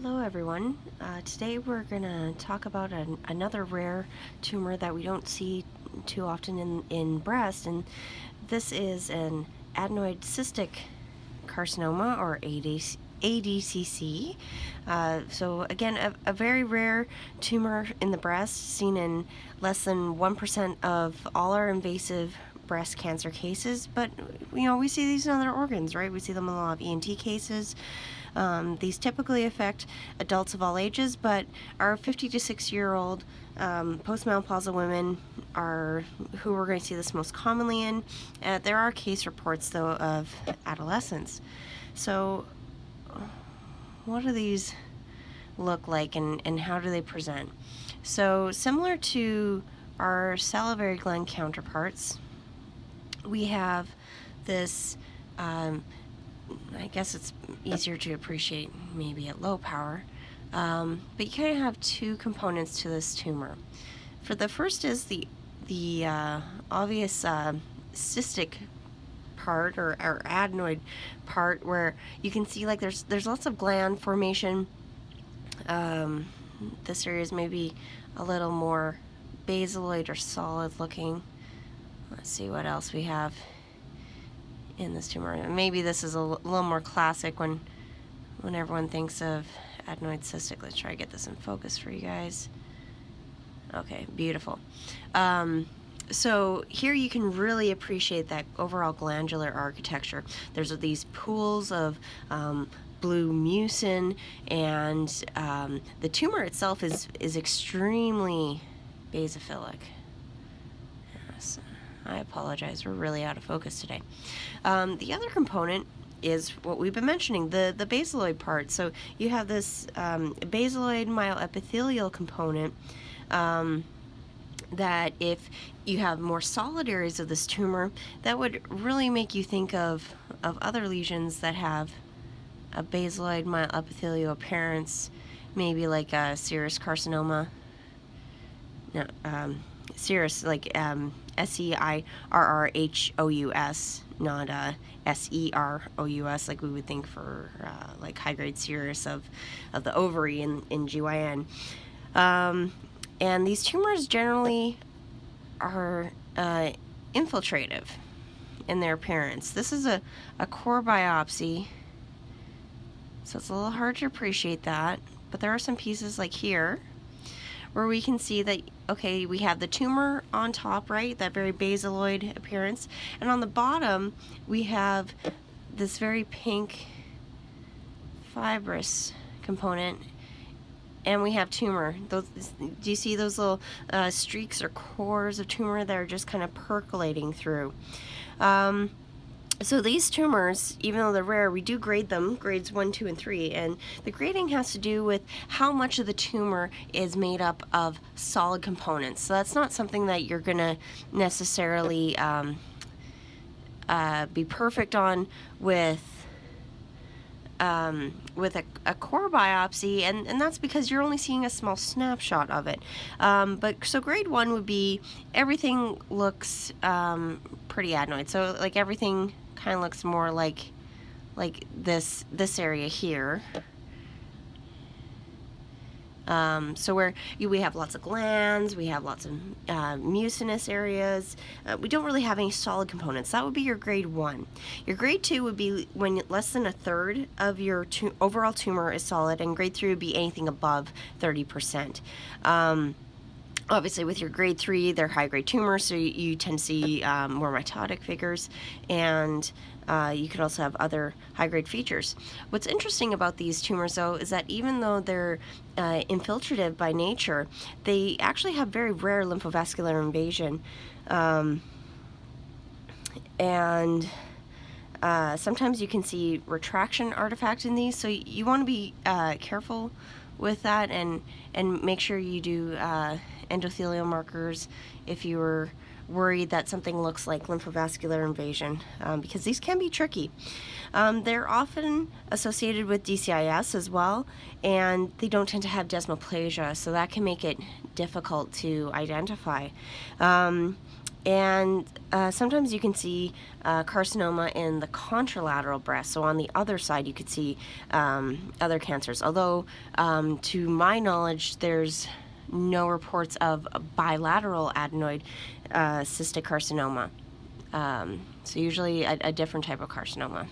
Hello everyone. Today we're going to talk about another rare tumor that we don't see too often in breast, and this is an Adenoid Cystic Carcinoma, or AdCC. So again, a very rare tumor in the breast, seen in less than 1% of all our invasive breast cancer cases, but we see these in other organs, right? We see them in a lot of ENT cases. These typically affect adults of all ages, but our 50 to 60-year-old postmenopausal women are who we're going to see this most commonly in. There are case reports, though, of adolescents. So what do these look like, and how do they present? So similar to our salivary gland counterparts, we have this, I guess it's easier to appreciate maybe at low power, but you kind of have two components to this tumor. For the first is the obvious cystic part, or adenoid part, where you can see like there's lots of gland formation. This area is maybe a little more basaloid or solid looking. Let's see what else we have in this tumor. Maybe this is a little more classic when everyone thinks of adenoid cystic. Let's try to get this in focus for you guys. Okay, beautiful. So here you can really appreciate that overall glandular architecture. There's these pools of blue mucin, and the tumor itself is extremely basophilic. Yes. I apologize, we're really out of focus today. The other component is what we've been mentioning, the basaloid part. So you have this basaloid myoepithelial component that if you have more solid areas of this tumor, that would really make you think of other lesions that have a basaloid myoepithelial appearance, maybe like a serous carcinoma. No, serous, like SEIRRHOUS, not SEROUS, like we would think for like high-grade serous of the ovary in GYN. And these tumors generally are infiltrative in their appearance. This is a core biopsy, so it's a little hard to appreciate that, but there are some pieces like here where we can see that, okay, we have the tumor on top, right, that very basaloid appearance, and on the bottom we have this very pink fibrous component, and we have tumor. Do you see those little streaks or cores of tumor that are just kind of percolating through? So these tumors, even though they're rare, we do grade them, grades 1, 2, and 3, and the grading has to do with how much of the tumor is made up of solid components. So that's not something that you're going to necessarily be perfect on with a core biopsy, and that's because you're only seeing a small snapshot of it. But so grade 1 would be everything looks pretty adenoid. So like everything kind of looks more like this area here. So where we have lots of glands, we have lots of mucinous areas. We don't really have any solid components. That would be your grade 1. Your grade 2 would be when less than a third of your overall tumor is solid, and grade 3 would be anything above 30%. Obviously, with your grade 3, they're high-grade tumors, so you tend to see more mitotic figures, and you could also have other high-grade features. What's interesting about these tumors, though, is that even though they're infiltrative by nature, they actually have very rare lymphovascular invasion, and sometimes you can see retraction artifact in these, so you want to be careful with that, and make sure you do endothelial markers if you were worried that something looks like lymphovascular invasion, because these can be tricky. They're often associated with DCIS as well, and they don't tend to have desmoplasia, so that can make it difficult to identify. And sometimes you can see carcinoma in the contralateral breast, so on the other side you could see other cancers, although to my knowledge there's no reports of bilateral adenoid cystic carcinoma, so usually a different type of carcinoma.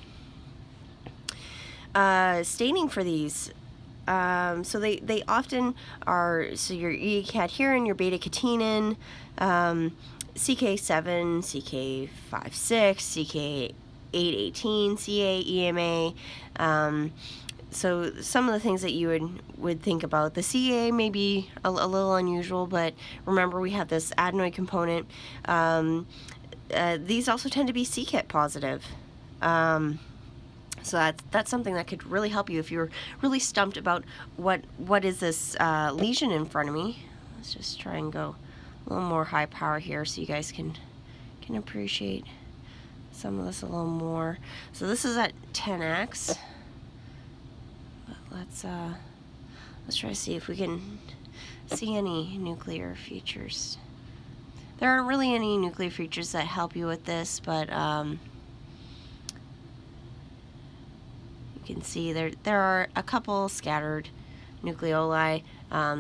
Staining for these, so they often are, so your E-cadherin, your beta-catenin, CK7, CK56, CK818, CA, EMA. So some of the things that you would think about. The CA may be a little unusual, but remember we have this adenoid component. These also tend to be c-KIT positive. So that's something that could really help you if you're really stumped about what is this lesion in front of me. Let's just try and go a little more high power here so you guys can appreciate some of this a little more. So this is at 10x. But let's try to see if we can see any nuclear features. There aren't really any nuclear features that help you with this, but you can see there are a couple scattered nucleoli.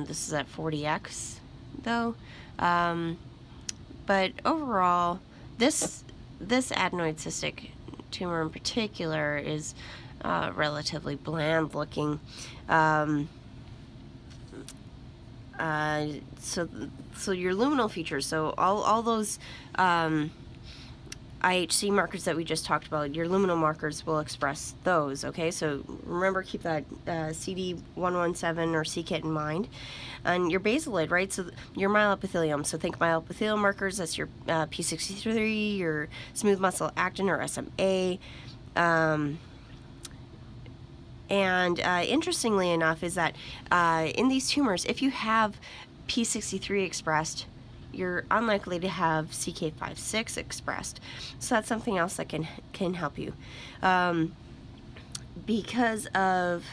This is at 40x though, but overall this adenoid cystic tumor in particular is relatively bland looking. So your luminal features, so all those IHC markers that we just talked about, your luminal markers will express those, okay? So remember, keep that CD117 or c-KIT in mind. And your basaloid, right? So your myeloepithelium, so think myeloepithelial markers, that's your P63, your smooth muscle actin or SMA. Interestingly enough is that in these tumors, if you have P63 expressed, you're unlikely to have CK56 expressed. So that's something else that can help you. Because of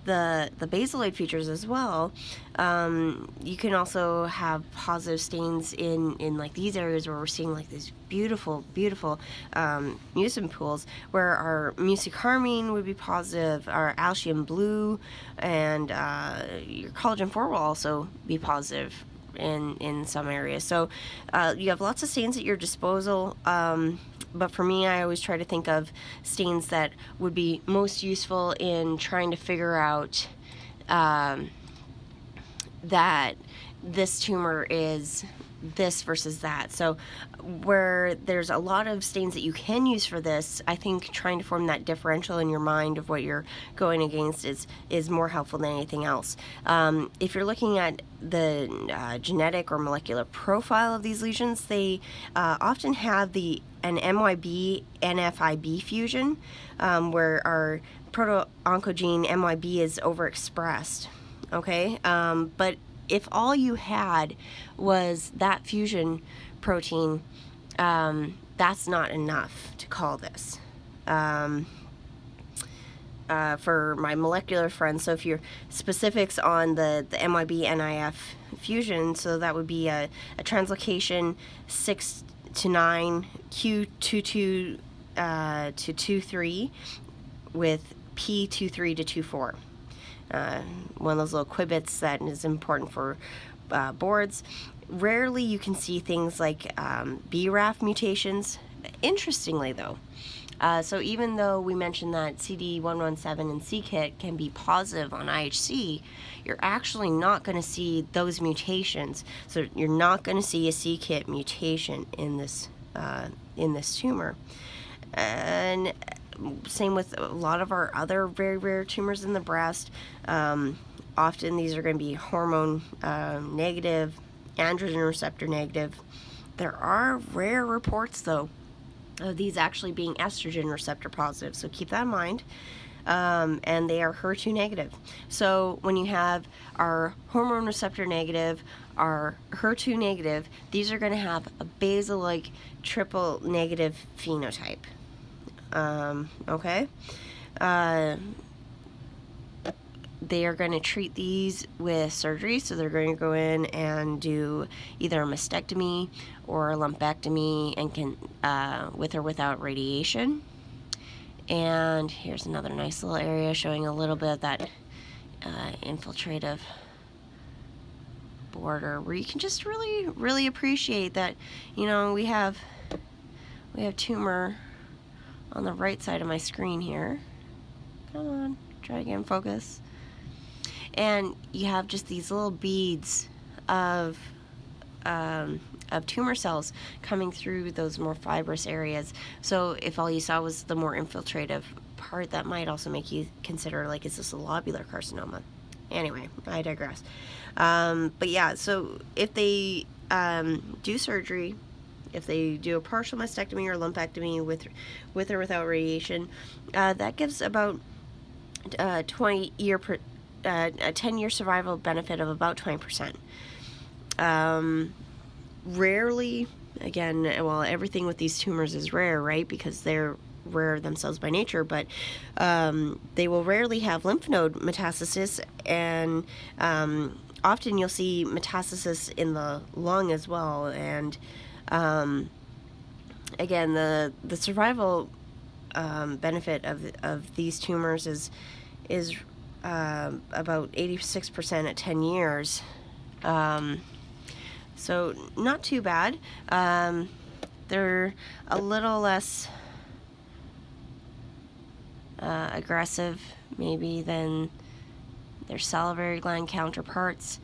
the basaloid features as well, you can also have positive stains in like these areas where we're seeing like these beautiful mucin pools, where our mucicarmine would be positive, our alcium blue, and your collagen 4 will also be positive in some areas. So you have lots of stains at your disposal, but for me, I always try to think of stains that would be most useful in trying to figure out that this tumor is this versus that. So where there's a lot of stains that you can use for this, I think trying to form that differential in your mind of what you're going against is more helpful than anything else. If you're looking at the genetic or molecular profile of these lesions, they often have an MYB-NFIB fusion, where our proto-oncogene MYB is overexpressed. Okay, but if all you had was that fusion protein, that's not enough to call this. For my molecular friends, so if your specifics on the MYB-NIF fusion, so that would be a translocation 6 to 9 Q22 to 23 with P23 to 24. One of those little qubits that is important for boards. Rarely you can see things like BRAF mutations. Interestingly though, so even though we mentioned that CD117 and c-KIT can be positive on IHC, you're actually not going to see those mutations. So you're not going to see a c-KIT mutation in this tumor. And same with a lot of our other very rare tumors in the breast. Often these are going to be hormone negative, androgen receptor negative. There are rare reports though of these actually being estrogen receptor positive, so keep that in mind. And they are HER2 negative. So when you have our hormone receptor negative, our HER2 negative, these are going to have a basal-like triple negative phenotype. they are going to treat these with surgery. So they're going to go in and do either a mastectomy or a lumpectomy, and can with or without radiation. And here's another nice little area showing a little bit of that infiltrative border, where you can just really appreciate that, you know, we have tumor on the right side of my screen here. Come on, try again, focus. And you have just these little beads of tumor cells coming through those more fibrous areas. So if all you saw was the more infiltrative part, that might also make you consider, like, is this a lobular carcinoma? Anyway, I digress. But yeah, so if they do surgery, if they do a partial mastectomy or lumpectomy with or without radiation, that gives about a 10-year survival benefit of about 20%. Rarely, again, well, everything with these tumors is rare, right? Because they're rare themselves by nature, but they will rarely have lymph node metastasis, and often you'll see metastasis in the lung as well. And again, the survival benefit of these tumors is about 86% at 10 years. So not too bad. They're a little less aggressive maybe than their salivary gland counterparts.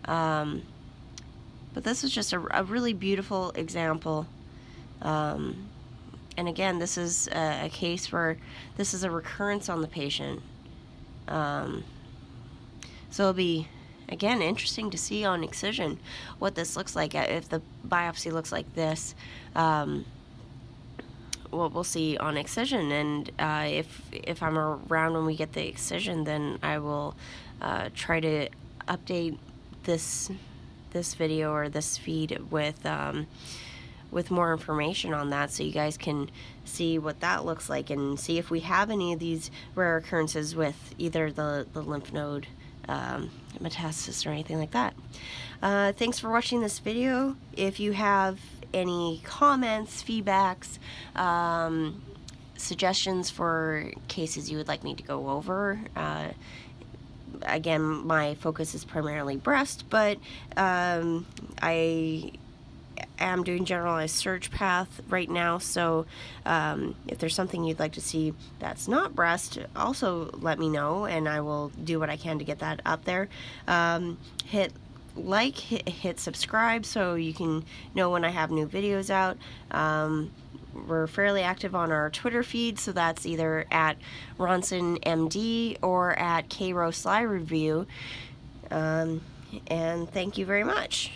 But this is just a really beautiful example. And again, this is a case where this is a recurrence on the patient. So it'll be, again, interesting to see on excision what this looks like. If the biopsy looks like this, what we'll see on excision. And if I'm around when we get the excision, then I will try to update this video or this feed with more information on that, so you guys can see what that looks like and see if we have any of these rare occurrences with either the lymph node metastasis or anything like that. Thanks for watching this video. If you have any comments, feedbacks, suggestions for cases you would like me to go over, again, my focus is primarily breast, but I am doing generalized surge path right now, so if there's something you'd like to see that's not breast, also let me know, and I will do what I can to get that up there. Hit like, hit subscribe, so you can know when I have new videos out. We're fairly active on our Twitter feed, so that's either at RonsonMD or at KRoSlyReview. And thank you very much.